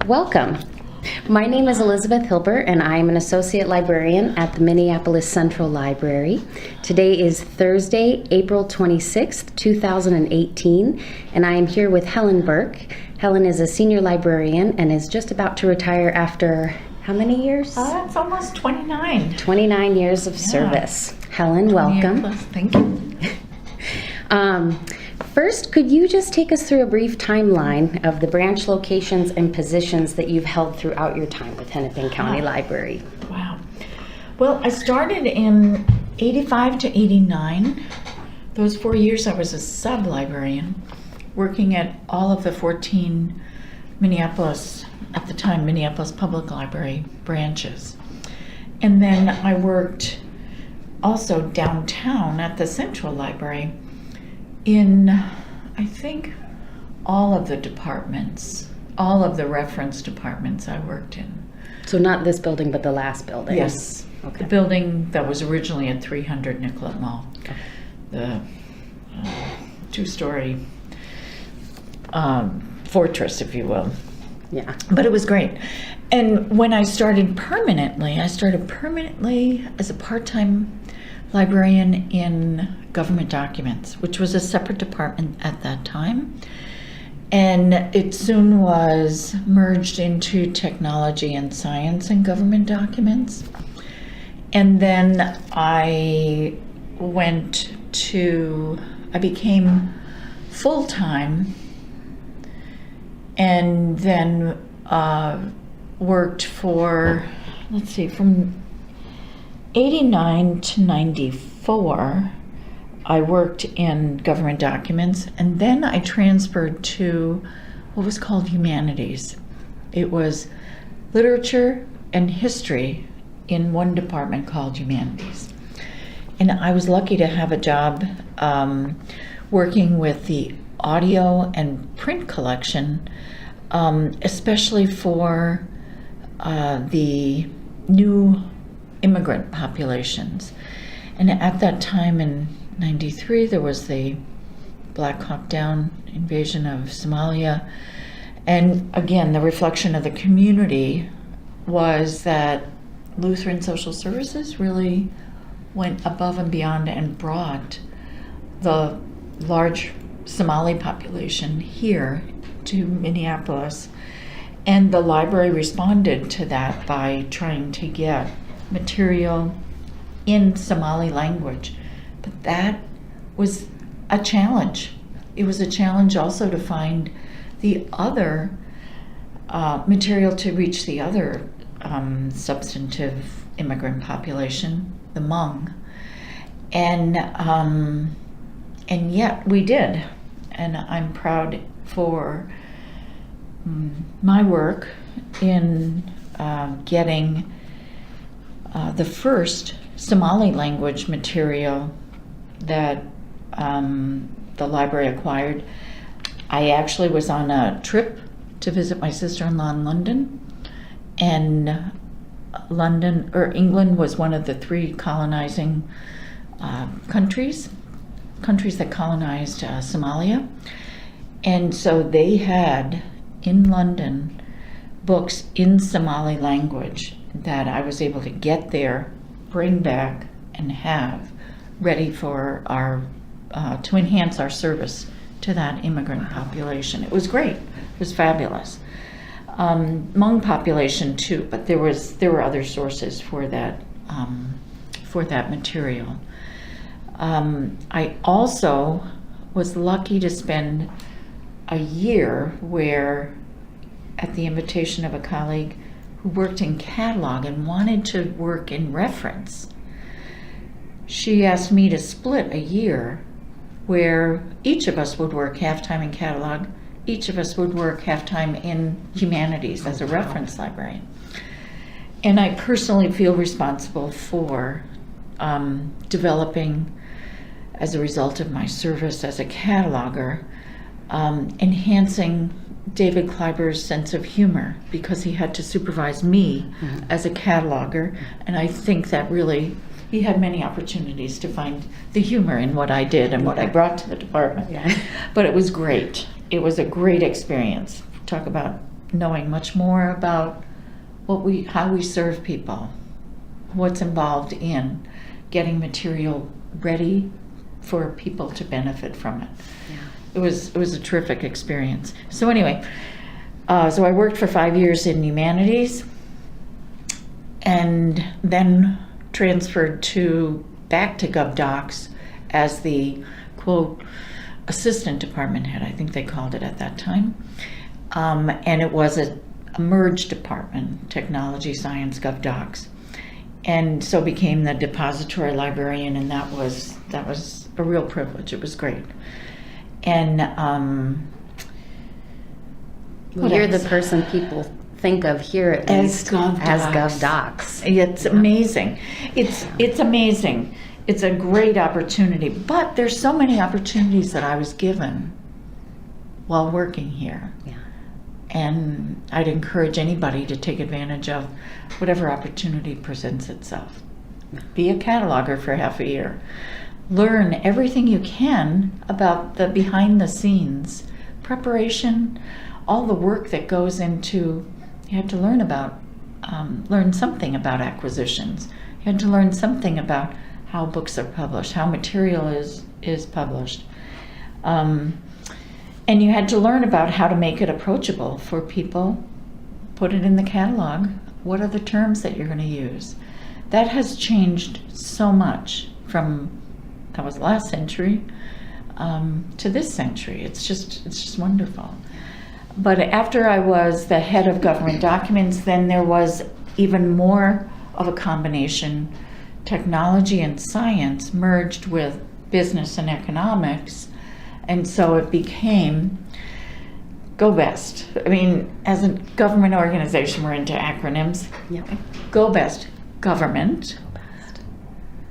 Welcome. My name is Elizabeth Hilbert, and I am an associate librarian at the Minneapolis Central Library. Today is Thursday, April 26th, 2018, and I am here with Helen Burke. Helen is a senior librarian and is just about to retire after how many years? It's almost 29. 29 years of service. Helen, welcome. Thank you. First, could you just take us through a brief timeline of the branch locations and positions that you've held throughout your time with Hennepin County Library? Wow. Well, I started in 85 to 89. Those 4 years I was a sub-librarian, working at all of the 14 Minneapolis, at the time, Minneapolis Public Library branches. And then I worked also downtown at the Central Library in, I think, all of the departments, all of the reference departments I worked in. So not this building, but the last building? Yes. Okay. The building that was originally at 300 Nicollet Mall. Okay. The two-story fortress, if you will. Yeah. But it was great. And when I started permanently as a part-time librarian in government documents, which was a separate department at that time. And it soon was merged into technology and science and government documents. And then I became full-time and then worked for, from 89 to 94, I worked in government documents, and then I transferred to what was called humanities. It was literature and history in one department called humanities. And I was lucky to have a job working with the audio and print collection, especially for the new immigrant populations. And at that time in 93, there was the Black Hawk Down invasion of Somalia. And again, the reflection of the community was that Lutheran Social Services really went above and beyond and brought the large Somali population here to Minneapolis. And the library responded to that by trying to get material in Somali language. But that was a challenge. It was a challenge also to find the other material to reach the other substantive immigrant population, the Hmong. And yet we did. And I'm proud for my work in getting the first Somali language material that the library acquired. I actually was on a trip to visit my sister-in-law in London, and England was one of the 3 colonizing countries that colonized Somalia. And so they had in London books in Somali language that I was able to get there, bring back, and have ready for our to enhance our service to that immigrant population. It was great. It was fabulous. Hmong population too, but there were other sources for that material. I also was lucky to spend a year where, at the invitation of a colleague who worked in catalog and wanted to work in reference, she asked me to split a year where each of us would work half-time in catalog, each of us would work half-time in humanities as a reference librarian. And I personally feel responsible for developing, as a result of my service as a cataloger, enhancing David Kleiber's sense of humor, because he had to supervise me as a cataloger, and I think that really, he had many opportunities to find the humor in what I did and what I brought to the department. Yeah. But it was great. It was a great experience. Talk about knowing much more about how we serve people, what's involved in getting material ready for people to benefit from it. Yeah. It was a terrific experience. So anyway, so I worked for 5 years in humanities, and then transferred back to GovDocs as the quote assistant department head, I think they called it at that time, and it was a merged department, technology, science, GovDocs, and so became the depository librarian, and that was a real privilege. It was great. And Well, you're the person people think of here at least as GovDocs. It's amazing. It's amazing. It's a great opportunity, but there's so many opportunities that I was given while working here. Yeah. And I'd encourage anybody to take advantage of whatever opportunity presents itself. Be a cataloger for half a year. Learn everything you can about the behind the scenes preparation, all the work that goes into. You had to learn something about acquisitions. You had to learn something about how books are published, how material is published. And you had to learn about how to make it approachable for people, put it in the catalog. What are the terms that you're going to use? That has changed so much from, that was last century, to this century. It's just wonderful. But after I was the head of government documents, then there was even more of a combination. Technology and science merged with business and economics, and so it became GoBest. I mean, as a government organization, we're into acronyms. Yep. GoBest: government,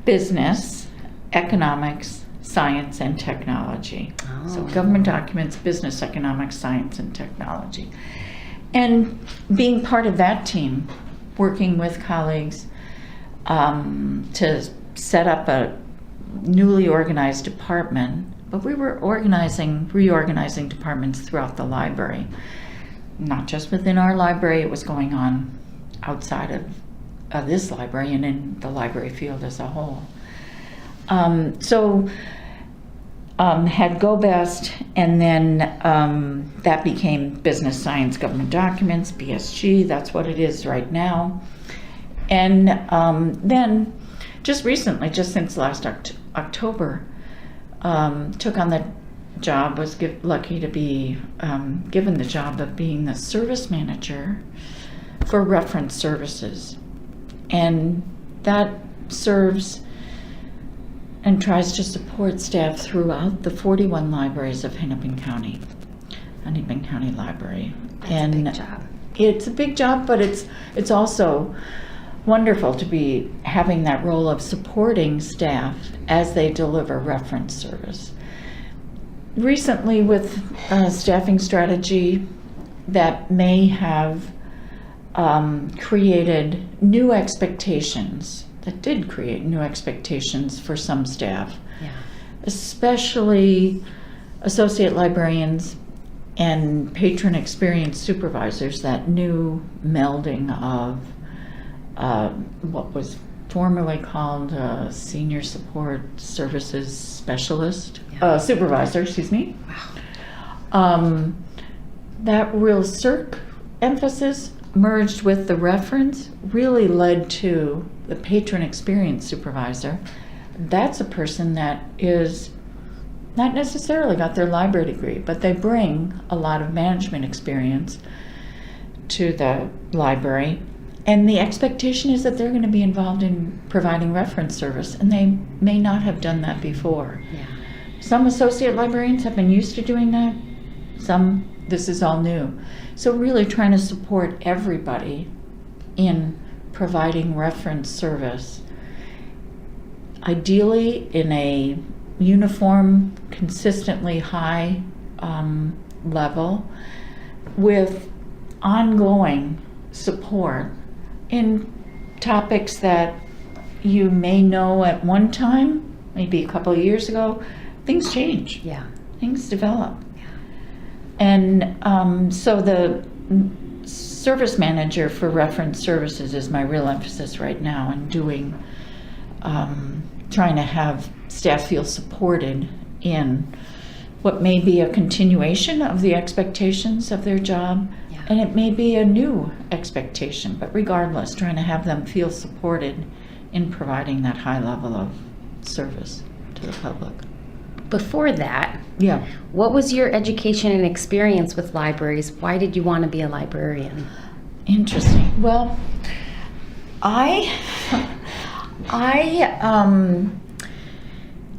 business, economics, science, and technology. Oh. So government documents, business, economics, science, and technology. And being part of that team, working with colleagues to set up a newly organized department, but we were reorganizing departments throughout the library. Not just within our library, it was going on outside of this library and in the library field as a whole. Had GoBest, and then that became Business Science Government Documents, BSG, that's what it is right now. And then just recently, just since last October, took on the job, was lucky to be given the job of being the service manager for reference services. And that serves and tries to support staff throughout the 41 libraries of Hennepin County Library. That's a big job. It's a big job, but it's also wonderful to be having that role of supporting staff as they deliver reference service. Recently, with a staffing strategy that may have created new expectations, that did create new expectations for some staff, Yeah. especially associate librarians and patron experience supervisors, that new melding of what was formerly called senior support services specialist, Yeah. supervisor, excuse me. Wow. That real CERC emphasis merged with the reference really led to the patron experience supervisor. That's a person that is not necessarily got their library degree, but they bring a lot of management experience to the library. And the expectation is that they're going to be involved in providing reference service, and they may not have done that before. Yeah. Some associate librarians have been used to doing that. Some, this is all new. So really trying to support everybody in providing reference service, ideally in a uniform, consistently high level, with ongoing support in topics that you may know at one time, maybe a couple of years ago. Things change. Yeah. Things develop. Yeah. And so service manager for reference services is my real emphasis right now, and doing, trying to have staff feel supported in what may be a continuation of the expectations of their job, Yeah. and it may be a new expectation, but regardless, trying to have them feel supported in providing that high level of service to the public. Before that, Yeah. what was your education and experience with libraries? Why did you want to be a librarian? Interesting. Well, I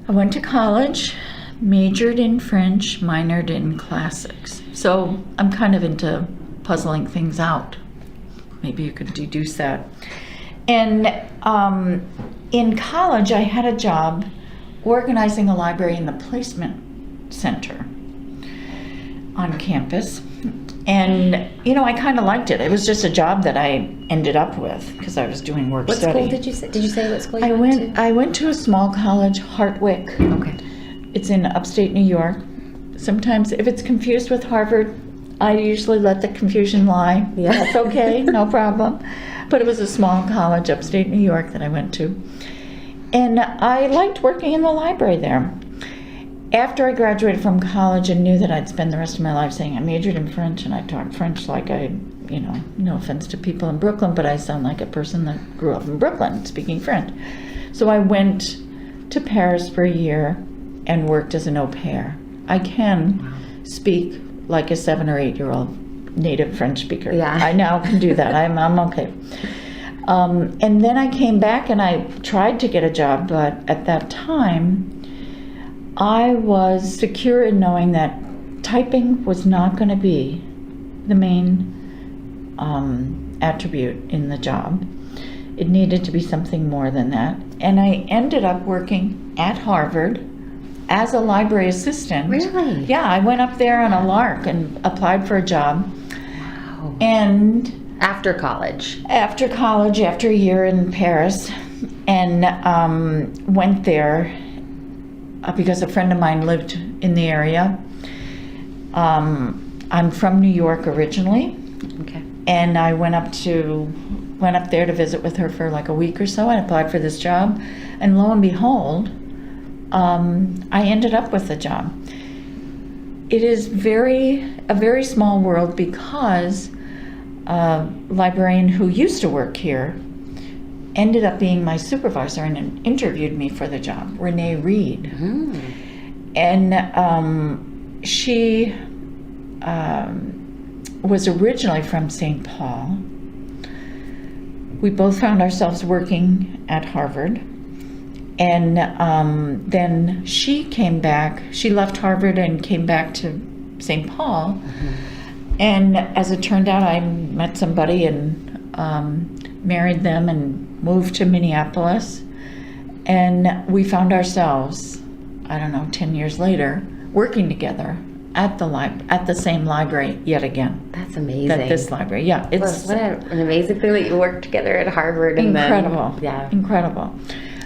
went to college, majored in French, minored in classics. So I'm kind of into puzzling things out. Maybe you could deduce that. And in college, I had a job organizing a library in the placement center on campus. And, I kind of liked it. It was just a job that I ended up with because I was doing work What study. school did you say? Did you say what school you I went to a small college, Hartwick. to? Okay. It's in upstate New York. Sometimes if it's confused with Harvard, I usually let the confusion lie. Yeah. That's okay, no problem. But it was a small college, upstate New York, that I went to. And I liked working in the library there. After I graduated from college and knew that I'd spend the rest of my life saying I majored in French and I talk French like no offense to people in Brooklyn, but I sound like a person that grew up in Brooklyn speaking French. So I went to Paris for a year and worked as an au pair. I can speak like a 7 or 8 year old native French speaker. Yeah. I now can do that. I'm okay. And then I came back and I tried to get a job, but at that time, I was secure in knowing that typing was not going to be the main attribute in the job. It needed to be something more than that. And I ended up working at Harvard as a library assistant. Really? Yeah, I went up there on a lark and applied for a job. Wow. And After college. after college, after a year in Paris, and went there because a friend of mine lived in the area. I'm from New York originally, Okay. and I went up there to visit with her for like a week or so. I applied for this job, and lo and behold, I ended up with the job. It is a very small world because a librarian who used to work here ended up being my supervisor and interviewed me for the job, Renee Reed. Mm. And she was originally from St. Paul. We both found ourselves working at Harvard. And then she came back. She left Harvard and came back to St. Paul. Mm-hmm. And as it turned out, I met somebody and married them and moved to Minneapolis. And we found ourselves, 10 years later, working together at the same library yet again. That's amazing. At this library, yeah. It's what an amazing thing that you worked together at Harvard. And incredible. Then, yeah. Incredible.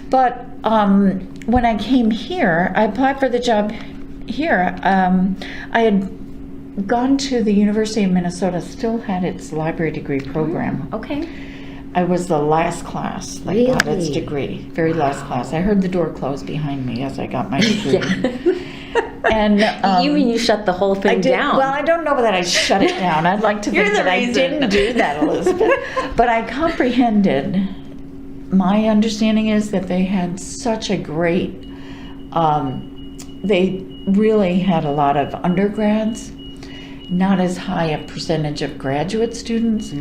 But when I came here, I applied for the job here. I had gone to the University of Minnesota, still had its library degree program. Okay. I was the last class that got its Really? degree, very last class. I heard the door close behind me as I got my degree. And you mean you shut the whole I thing did, down? well, I don't know that I shut it down. I'd like to You're think the that I reason. didn't do that, Elizabeth. But I comprehended. My understanding is that they had such a great, they really had a lot of undergrads, not as high a percentage of graduate students.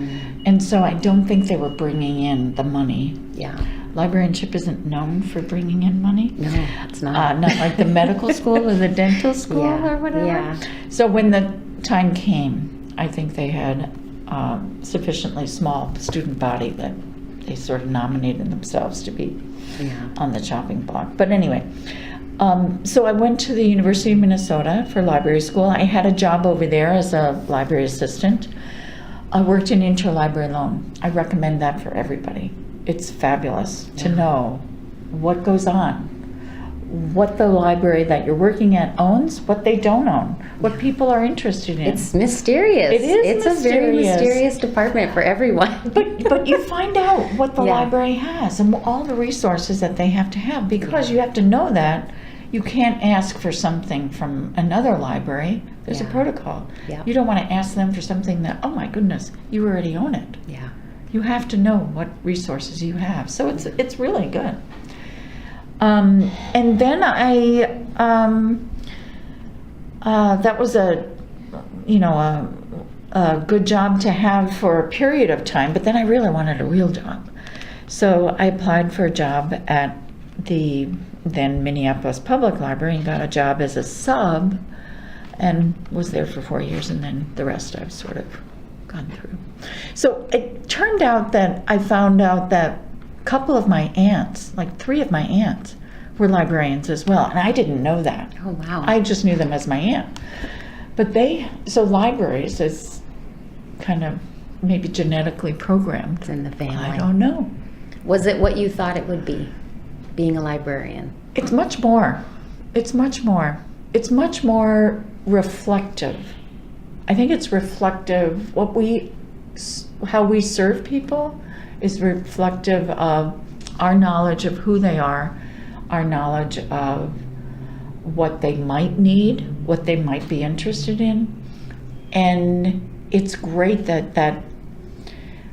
And so I don't think they were bringing in the money. Yeah. Librarianship isn't known for bringing in money. No, it's not. Not like the medical school or the dental school Yeah, or whatever. yeah. So when the time came, I think they had sufficiently small student body that they sort of nominated themselves to be Yeah. on the chopping block. But anyway, so I went to the University of Minnesota for library school. I had a job over there as a library assistant. I worked in interlibrary loan. I recommend that for everybody. It's fabulous to know what goes on, what the library that you're working at owns, what they don't own, what people are interested in. It's mysterious. It is It's a very mysterious. mysterious department for everyone. But you find out what the Yeah. library has and all the resources that they have to have, because you have to know that you can't ask for something from another library. There's a Yeah. protocol. Yeah. You don't want to ask them for something that, oh my goodness, you already own it. Yeah. You have to know what resources you have. So it's really good. And then that was a good job to have for a period of time, but then I really wanted a real job. So I applied for a job at the then Minneapolis Public Library and got a job as a sub and was there for 4 years, and then the rest I've sort of gone through. So it turned out that I found out that a couple of my aunts, like 3 of my aunts, were librarians as well, and I didn't know that. Oh, wow. I just knew them as my aunt. But so libraries is kind of maybe genetically programmed. It's in the family. I don't know. Was it what you thought it would be, being a librarian? It's much more. It's much more. It's much more reflective. I think it's reflective. How we serve people is reflective of our knowledge of who they are, our knowledge of what they might need, what they might be interested in. And it's great that that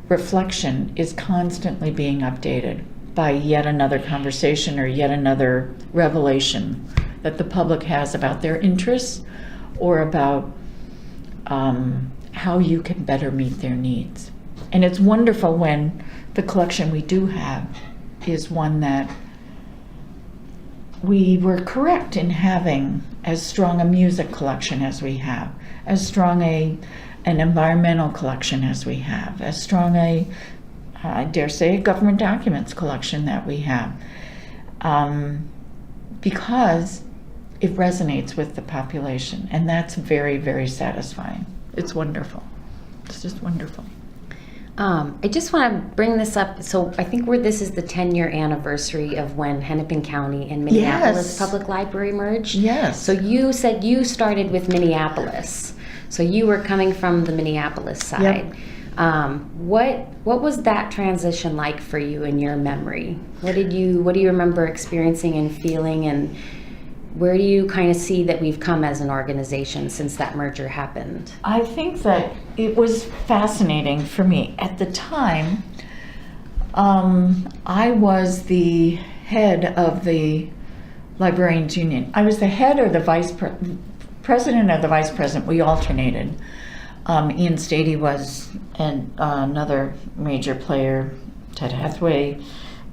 reflection is constantly being updated by yet another conversation or yet another revelation that the public has about their interests or about how you can better meet their needs. And it's wonderful when the collection we do have is one that we were correct in having as strong a music collection as we have, as strong an environmental collection as we have, as strong I dare say, a government documents collection that we have, because it resonates with the population, and that's very, very satisfying. It's wonderful. It's just wonderful. I just want to bring this up. So I think this is the 10-year anniversary of when Hennepin County and Minneapolis Yes. Public Library merged. Yes. So you said you started with Minneapolis. So you were coming from the Minneapolis side. What was that transition like for you in your memory? What do you remember experiencing and feeling, and where do you kind of see that we've come as an organization since that merger happened? I think that it was fascinating for me. At the time, I was the head of the Librarians Union. I was the head or the president or the vice president. We alternated. Ian Stady was another major player, Ted Hathaway,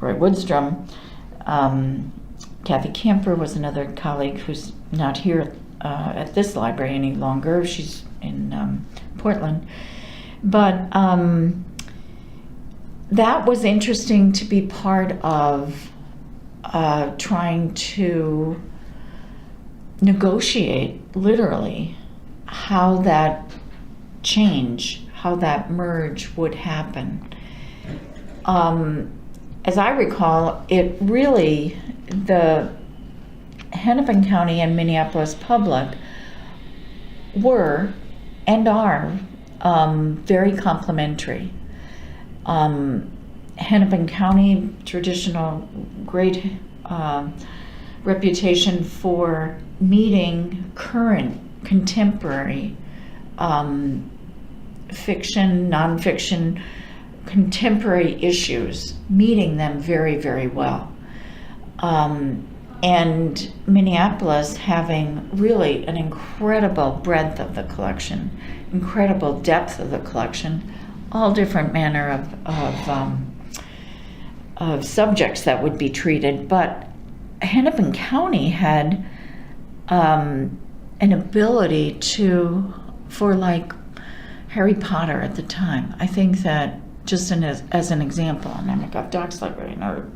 Roy Woodstrom. Kathy Camper was another colleague who's not here at this library any longer. She's in Portland. But that was interesting to be part of trying to negotiate, literally, how that change, how that merge would happen. As I recall, it really, the Hennepin County and Minneapolis Public were and are very complementary. Hennepin County, traditional, great reputation for meeting current, contemporary, fiction, nonfiction, contemporary issues, meeting them very, very well. And Minneapolis having really an incredible breadth of the collection, incredible depth of the collection, all different manner of subjects that would be treated. But Hennepin County had an ability for like Harry Potter at the time. I think that just as an example, and I'm a GovDocs librarian or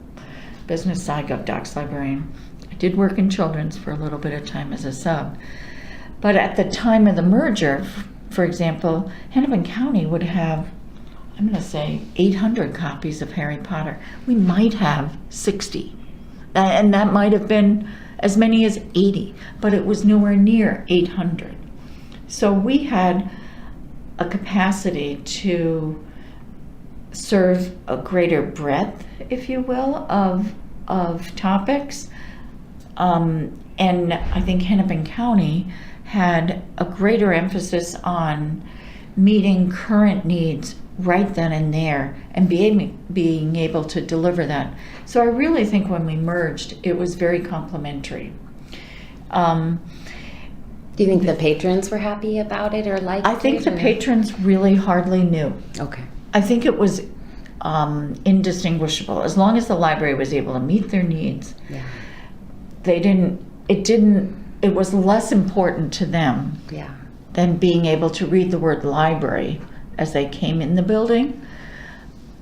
business side GovDocs librarian. I did work in children's for a little bit of time as a sub. But at the time of the merger, for example, Hennepin County would have, I'm going to say, 800 copies of Harry Potter. We might have 60. And that might have been as many as 80, but it was nowhere near 800. So we had a capacity to serve a greater breadth, if you will, of topics. And I think Hennepin County had a greater emphasis on meeting current needs right then and there and being able to deliver that. So I really think when we merged, it was very complementary. Do you think the patrons were happy about it or liked it? I think the or- patrons really hardly knew. Okay. I think it was indistinguishable. As long as the library was able to meet their needs, Yeah. it was less important to them Yeah. than being able to read the word library as they came in the building,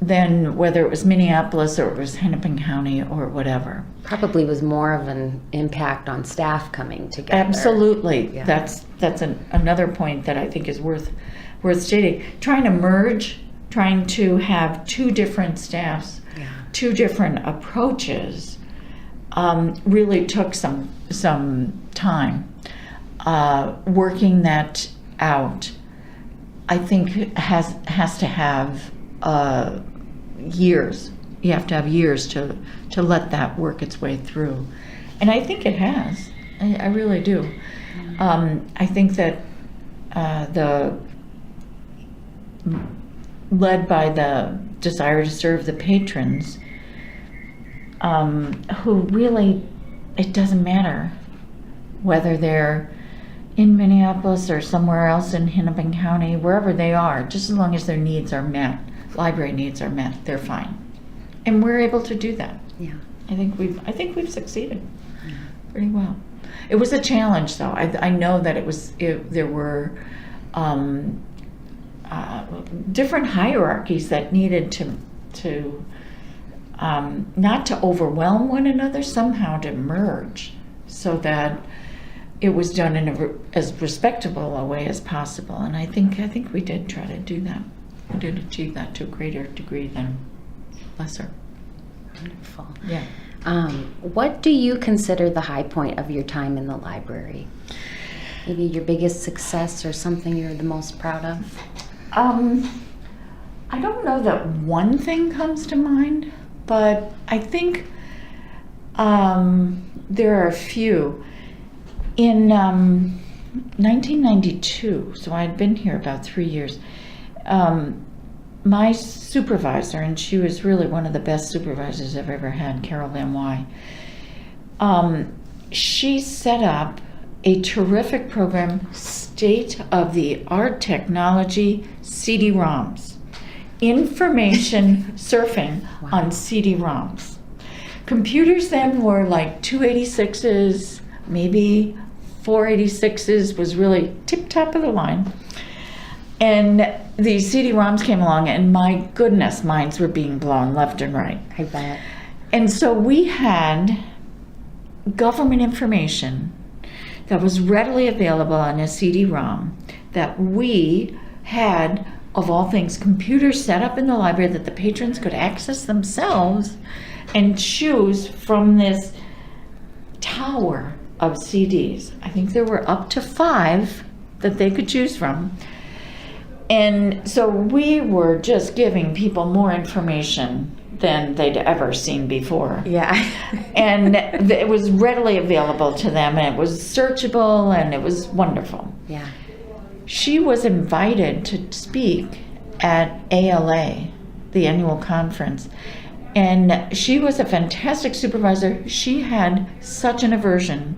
than whether it was Minneapolis or it was Hennepin County or whatever. Probably was more of an impact on staff coming together. Absolutely. Yeah. That's another point that I think is worth stating. Trying to merge, trying to have two different staffs, Yeah. two different approaches, really took some time. Working that out, I think has to have years. You have to have years to let that work its way through, and I think it has. I really do. I think that led by the desire to serve the patrons, who really, it doesn't matter whether they're in Minneapolis or somewhere else in Hennepin County, wherever they are, just as long as their needs are met, library needs are met, they're fine. And we're able to do that. Yeah. I think we've succeeded pretty well. It was a challenge, though. I know that there were different hierarchies that needed to not to overwhelm one another, somehow to merge, so that it was done in as respectable a way as possible. And I think we did try to do that. We did achieve that to a greater degree than lesser. Wonderful. Yeah. What do you consider the high point of your time in the library? Maybe your biggest success or something you're the most proud of? I don't know that one thing comes to mind, but I think there are a few. In 1992, so I had been here about 3 years, my supervisor, and she was really one of the best supervisors I've ever had, Carol Van Wy, she set up a terrific program, state-of-the-art technology, CD-ROMs, information surfing on CD-ROMs. Computers then were like 286s, maybe 486s was really tip-top of the line. And these CD-ROMs came along, and my goodness, minds were being blown left and right. I bet. And so we had government information that was readily available on a CD-ROM that we had, of all things, computers set up in the library that the patrons could access themselves and choose from this tower of CDs. I think there were up to 5 that they could choose from. And so we were just giving people more information than they'd ever seen before. Yeah. And it was readily available to them, and it was searchable, and it was wonderful. Yeah. She was invited to speak at ALA, the annual conference, and she was a fantastic supervisor. She had such an aversion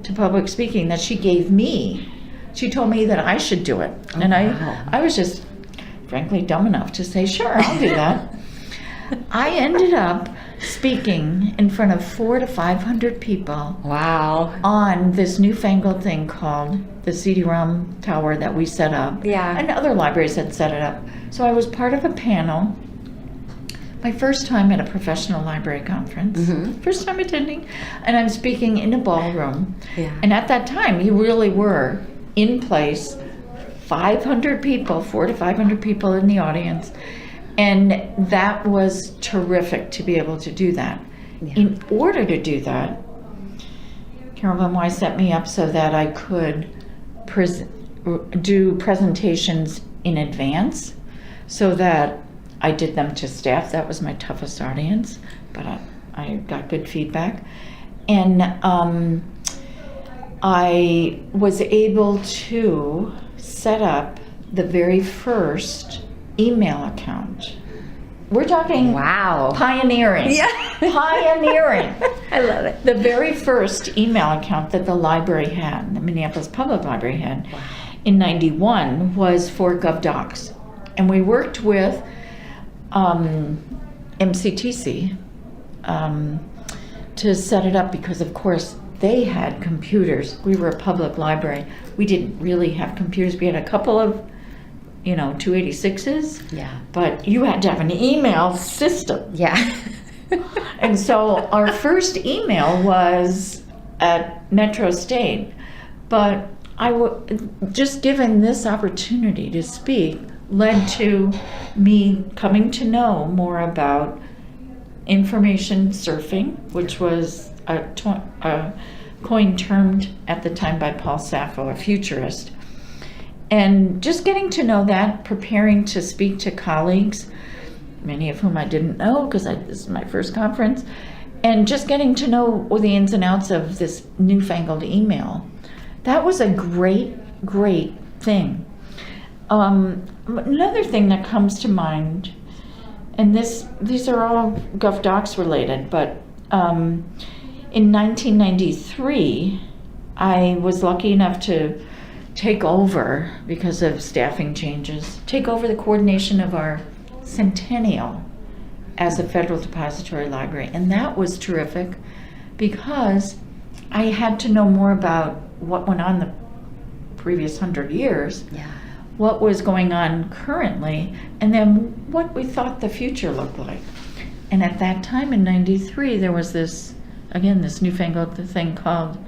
to public speaking that she told me that I should do it. Oh, And wow. I was just frankly dumb enough to say, sure, I'll do that. I ended up speaking in front of 400 to 500 people Wow. on this newfangled thing called the CD-ROM tower that we set up. Yeah. And other libraries had set it up. So I was part of a panel. My first time at a professional library conference. Mhm. First time attending. And I'm speaking in a ballroom. Yeah. And at that time, you really were in place, 500 people, 400 to 500 people in the audience. And that was terrific to be able to do that. Yeah. In order to do that, Carol Van Wy set me up so that I could do presentations in advance, so that I did them to staff. That was my toughest audience, but I got good feedback. And I was able to set up the very first email account. We're talking Wow. pioneering. Yeah. Pioneering. I love it. The very first email account that the library had, the Minneapolis Public Library had, in '91 was for GovDocs. And we worked with MCTC to set it up because, of course, they had computers. We were a public library. We didn't really have computers. We had a couple of 286s, Yeah. but you had to have an email system. Yeah. And so our first email was at Metro State, but just given this opportunity to speak led to me coming to know more about information surfing, which was a coin termed at the time by Paul Sappho, a futurist. And just getting to know that, preparing to speak to colleagues, many of whom I didn't know because this is my first conference, and just getting to know the ins and outs of this newfangled email. That was a great, great thing. Another thing that comes to mind, and these are all GovDocs related, but in 1993, I was lucky enough to take over, because of staffing changes, take over the coordination of our centennial as a federal depository library. And that was terrific because I had to know more about what went on the previous 100 years, Yeah. what was going on currently, and then what we thought the future looked like. And at that time in '93, there was this newfangled thing called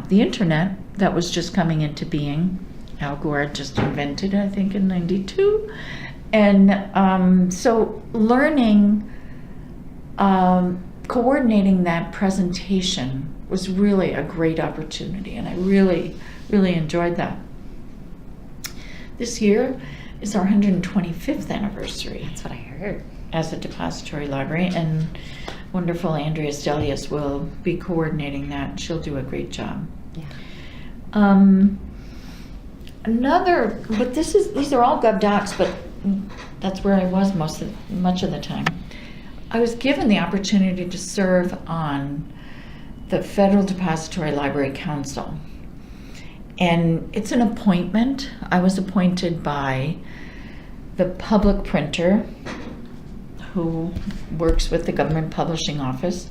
the internet that was just coming into being. Al Gore had just invented it, I think, in '92. And so learning, coordinating that presentation was really a great opportunity, and I really, really enjoyed that. This year is our 125th anniversary That's what I heard. as a depository library, and wonderful Andrea Stelius will be coordinating that. She'll do a great job. Yeah. But these are all GovDocs, but that's where I was much of the time. I was given the opportunity to serve on the Federal Depository Library Council. And it's an appointment. I was appointed by the public printer, who works with the government publishing office,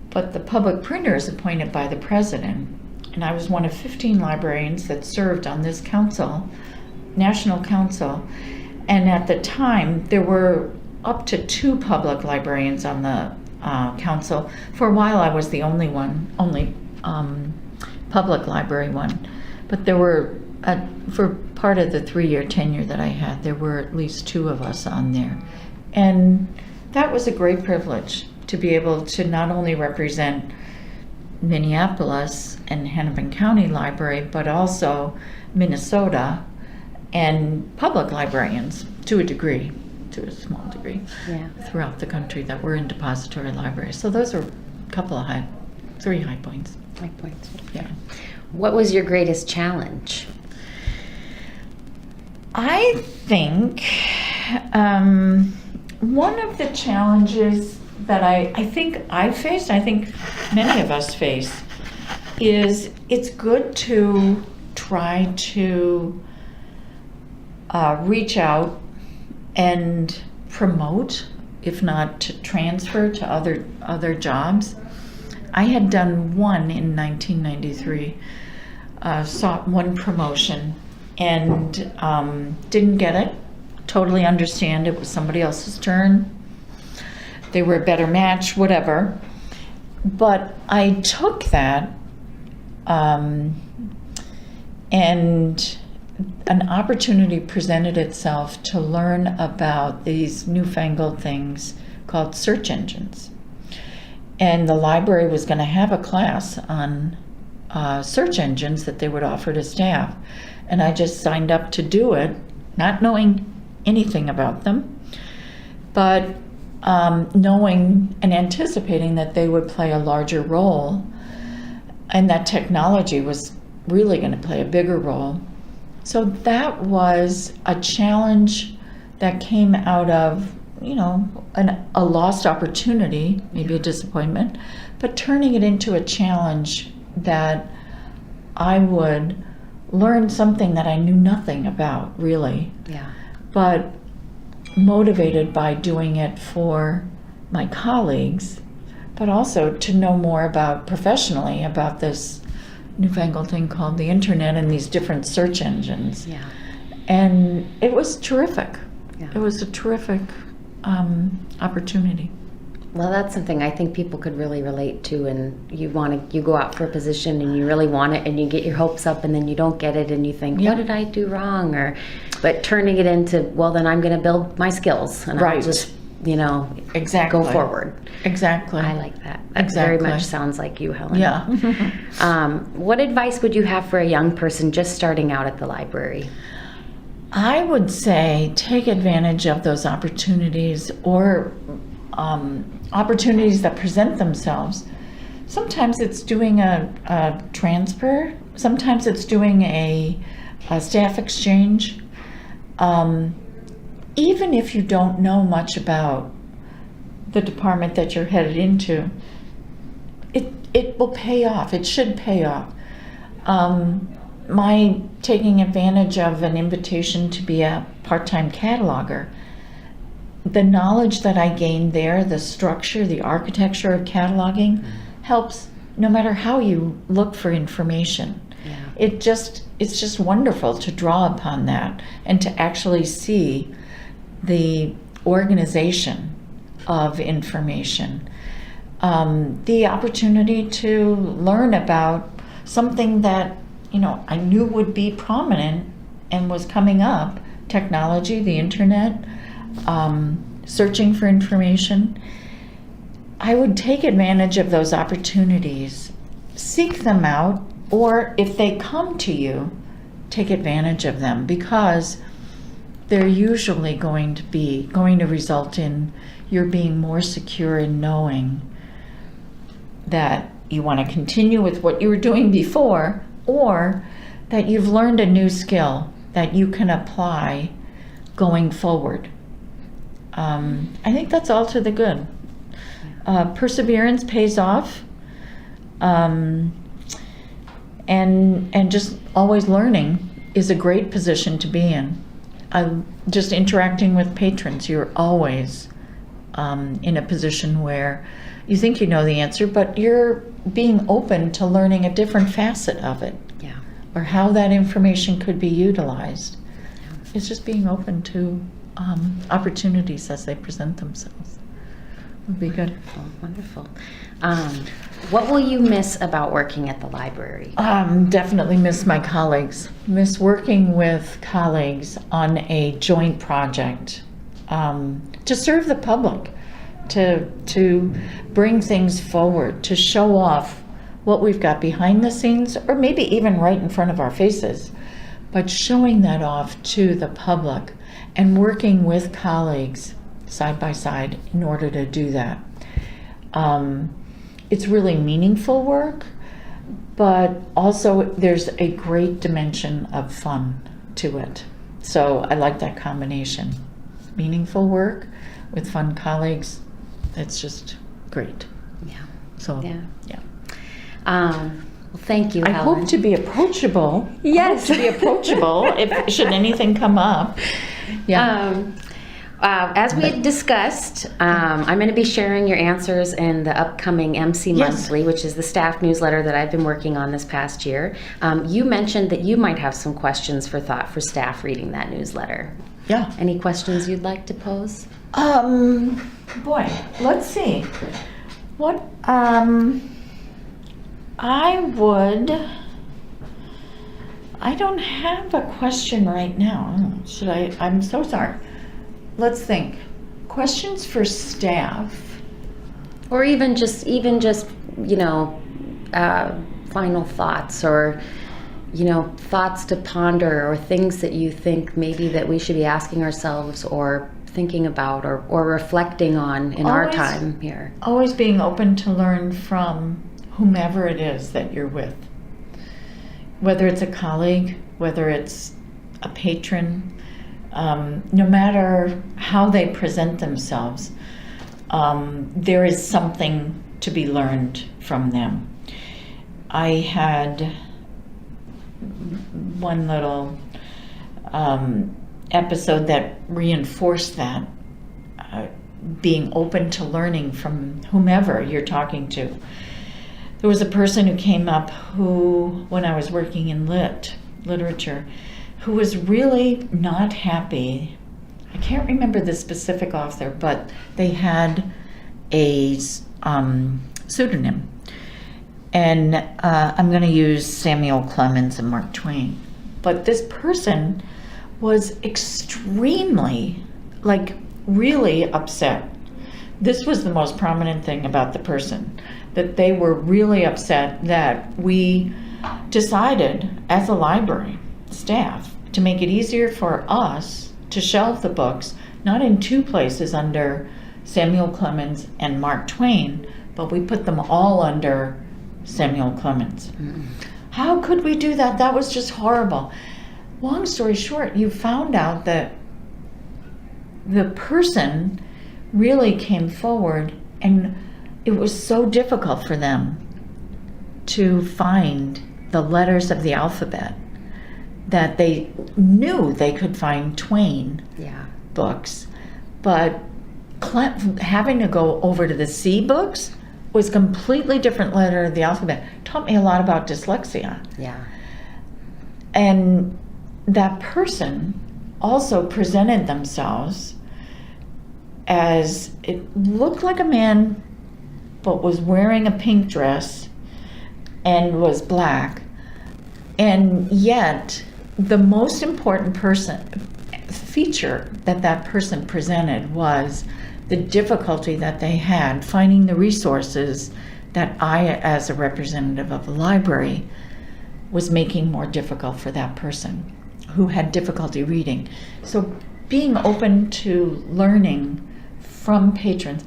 but the public printer is appointed by the president. And I was one of 15 librarians that served on this council, national council. And at the time, there were up to 2 public librarians on the council. For a while, I was the only public library one. But there were, for part of the 3-year tenure that I had, there were at least 2 of us on there. And that was a great privilege to be able to not only represent Minneapolis and Hennepin County Library, but also Minnesota and public librarians to a degree, to a small degree, Yeah. throughout the country that were in depository libraries. So those are a couple of 3 high points. High points. Yeah. What was your greatest challenge? I think one of the challenges that I think I faced, I think many of us face, is it's good to try to reach out and promote, if not to transfer to other jobs. I had done one in 1993, sought one promotion and didn't get it. Totally understand, it was somebody else's turn. They were a better match, whatever. But I took that and an opportunity presented itself to learn about these newfangled things called search engines. And the library was going to have a class on search engines that they would offer to staff. And I just signed up to do it, not knowing anything about them, but knowing and anticipating that they would play a larger role and that technology was really going to play a bigger role. So that was a challenge that came out of, a lost opportunity, maybe a disappointment, but turning it into a challenge that I would learn something that I knew nothing about, really. Yeah. But motivated by doing it for my colleagues, but also to know more professionally about this newfangled thing called the internet and these different search engines. Yeah. And it was terrific. Yeah. It was a terrific opportunity. Well, that's something I think people could really relate to, and you go out for a position and you really want it and you get your hopes up and then you don't get it and you think, what did I do wrong? But turning it into, well, then I'm going to build my skills and I'll just, exactly. go forward. Exactly. I like that. That very much sounds like you, Helen. Yeah. What advice would you have for a young person just starting out at the library? I would say take advantage of those opportunities or opportunities that present themselves. Sometimes it's doing a transfer. Sometimes it's doing a staff exchange. Even if you don't know much about the department that you're headed into, it will pay off. It should pay off. My taking advantage of an invitation to be a part-time cataloger, the knowledge that I gained there, the structure, the architecture of cataloging, helps no matter how you look for information. Yeah. It's just wonderful to draw upon that and to actually see the organization of information. The opportunity to learn about something that I knew would be prominent and was coming up, technology, the internet, searching for information. I would take advantage of those opportunities, seek them out, or if they come to you, take advantage of them, because they're usually going to result in your being more secure in knowing that you want to continue with what you were doing before, or that you've learned a new skill that you can apply going forward. I think that's all to the good. Perseverance pays off, and just always learning is a great position to be in. Just interacting with patrons, you're always in a position where you think you know the answer, but you're being open to learning a different facet of it, or how that information could be utilized. It's just being open to opportunities as they present themselves. Would be good. Wonderful. What will you miss about working at the library? Definitely miss my colleagues. Miss working with colleagues on a joint project to serve the public, to bring things forward, to show off what we've got behind the scenes, or maybe even right in front of our faces, but showing that off to the public and working with colleagues side by side in order to do that. It's really meaningful work, but also there's a great dimension of fun to it. So I like that combination. Meaningful work with fun colleagues. It's just great. Yeah. So, yeah. Well, thank you, I Helen. hope to be approachable. Yes. I hope to be approachable if should anything come up. Yeah. As we had discussed, I'm going to be sharing your answers in the upcoming MC Monthly, which is the staff newsletter that I've been working on this past year. You mentioned that you might have some questions for staff reading that newsletter. Yeah. Any questions you'd like to pose? Boy, let's see. What, I don't have a question right now. Should I? I'm so sorry. Let's think. Questions for staff. Or even just final thoughts, or thoughts to ponder, or things that you think maybe that we should be asking ourselves or thinking about, or reflecting on in our time here. Always being open to learn from whomever it is that you're with. Whether it's a colleague, whether it's a patron, no matter how they present themselves, there is something to be learned from them. I had one little episode that reinforced that, being open to learning from whomever you're talking to. There was a person who came up who, when I was working in literature, who was really not happy. I can't remember the specific author, but they had a pseudonym. And I'm going to use Samuel Clemens and Mark Twain. But this person was extremely, really upset. This was the most prominent thing about the person, that they were really upset that we decided as a library staff to make it easier for us to shelve the books, not in two places under Samuel Clemens and Mark Twain, but we put them all under Samuel Clemens. Mm. How could we do that? That was just horrible. Long story short, you found out that the person really came forward, and it was so difficult for them to find the letters of the alphabet that they knew they could find Twain books, but having to go over to the C books was completely different letter of the alphabet. Taught me a lot about dyslexia. Yeah. And that person also presented themselves as, it looked like a man, but was wearing a pink dress and was black. And yet, the most important feature that person presented was the difficulty that they had finding the resources that I, as a representative of the library, was making more difficult for that person who had difficulty reading. So being open to learning from patrons.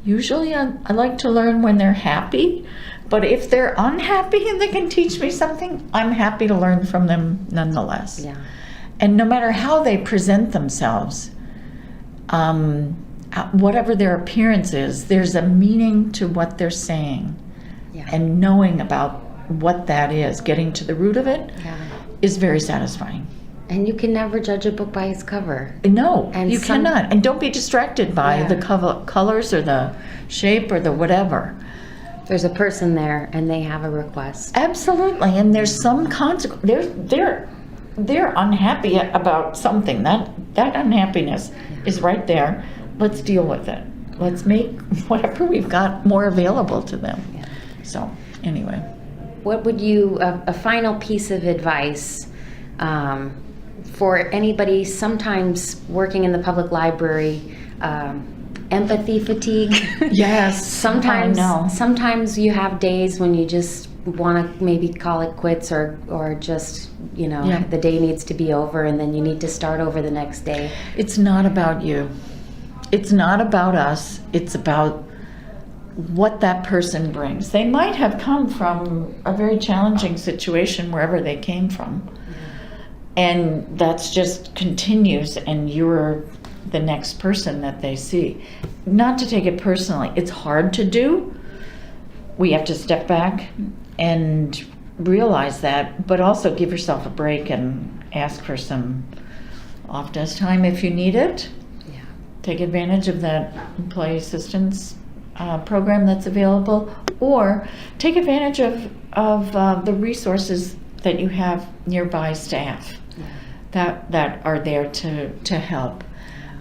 Usually I like to learn when they're happy, but if they're unhappy and they can teach me something, I'm happy to learn from them nonetheless. Yeah. And no matter how they present themselves, whatever their appearance is, there's a meaning to what they're saying. Yeah. And knowing about what that is, getting to the root of it, is very satisfying. And you can never judge a book by its cover. No, and you cannot. And don't be distracted by the colors or the shape or the whatever. There's a person there and they have a request. Absolutely. And there's some consequence. They're unhappy about something. That unhappiness is right there. Let's deal with it. Let's make whatever we've got more available to them. Yeah. So, anyway. What would you, a final piece of advice for anybody sometimes working in the public library, empathy fatigue? Yes. Sometimes you have days when you just want to maybe call it quits, or just, the day needs to be over and then you need to start over the next day. It's not about you. It's not about us. It's about what that person brings. They might have come from a very challenging situation wherever they came from. And that's just continues, and you're the next person that they see. Not to take it personally. It's hard to do. We have to step back and realize that, but also give yourself a break and ask for some off-desk time if you need it. Yeah. Take advantage of that employee assistance program that's available, or take advantage of the resources that you have nearby staff that are there to help.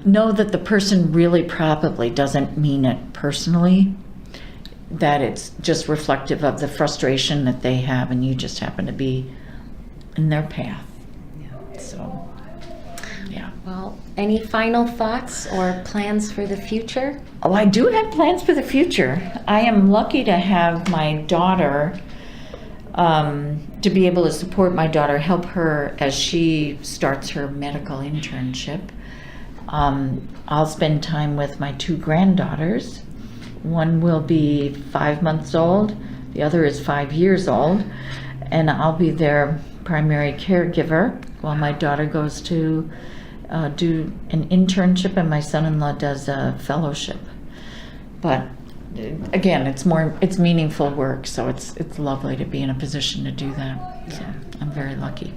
Know that the person really probably doesn't mean it personally, that it's just reflective of the frustration that they have, and you just happen to be in their path. Yeah. So, yeah. Well, any final thoughts or plans for the future? Oh, I do have plans for the future. I am lucky to have my daughter, to be able to support my daughter, help her as she starts her medical internship. I'll spend time with my 2 granddaughters. One will be 5 months old, the other is 5 years old, and I'll be their primary caregiver while my daughter goes to do an internship and my son-in-law does a fellowship. But again, it's meaningful work, so it's lovely to be in a position to do that. So I'm very lucky.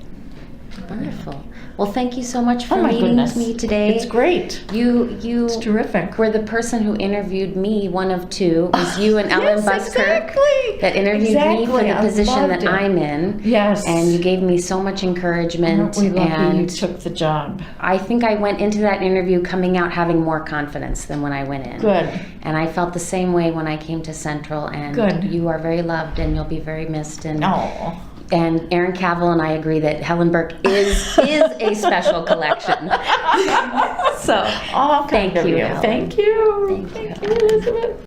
Wonderful. Well, thank you so much for Oh my meeting goodness. with me today. It's great. You It's terrific. were the person who interviewed me, one of 2. It was you and Ellen Yes, Burke exactly. that interviewed me for Exactly. the I position loved that it. I'm in. Yes. And you gave me so much encouragement. Aren't we lucky you And took the job? I think I went into that interview coming out having more confidence than when I went in. Good. And I felt the same way when I came to Central. And Good. you are very loved and you'll be very missed. And Oh. And Aaron Cavill and I agree that Helen Burke is a special collection. So, All thank kind of you, you. Helen. Thank you. Thank you, Thank you, Elizabeth.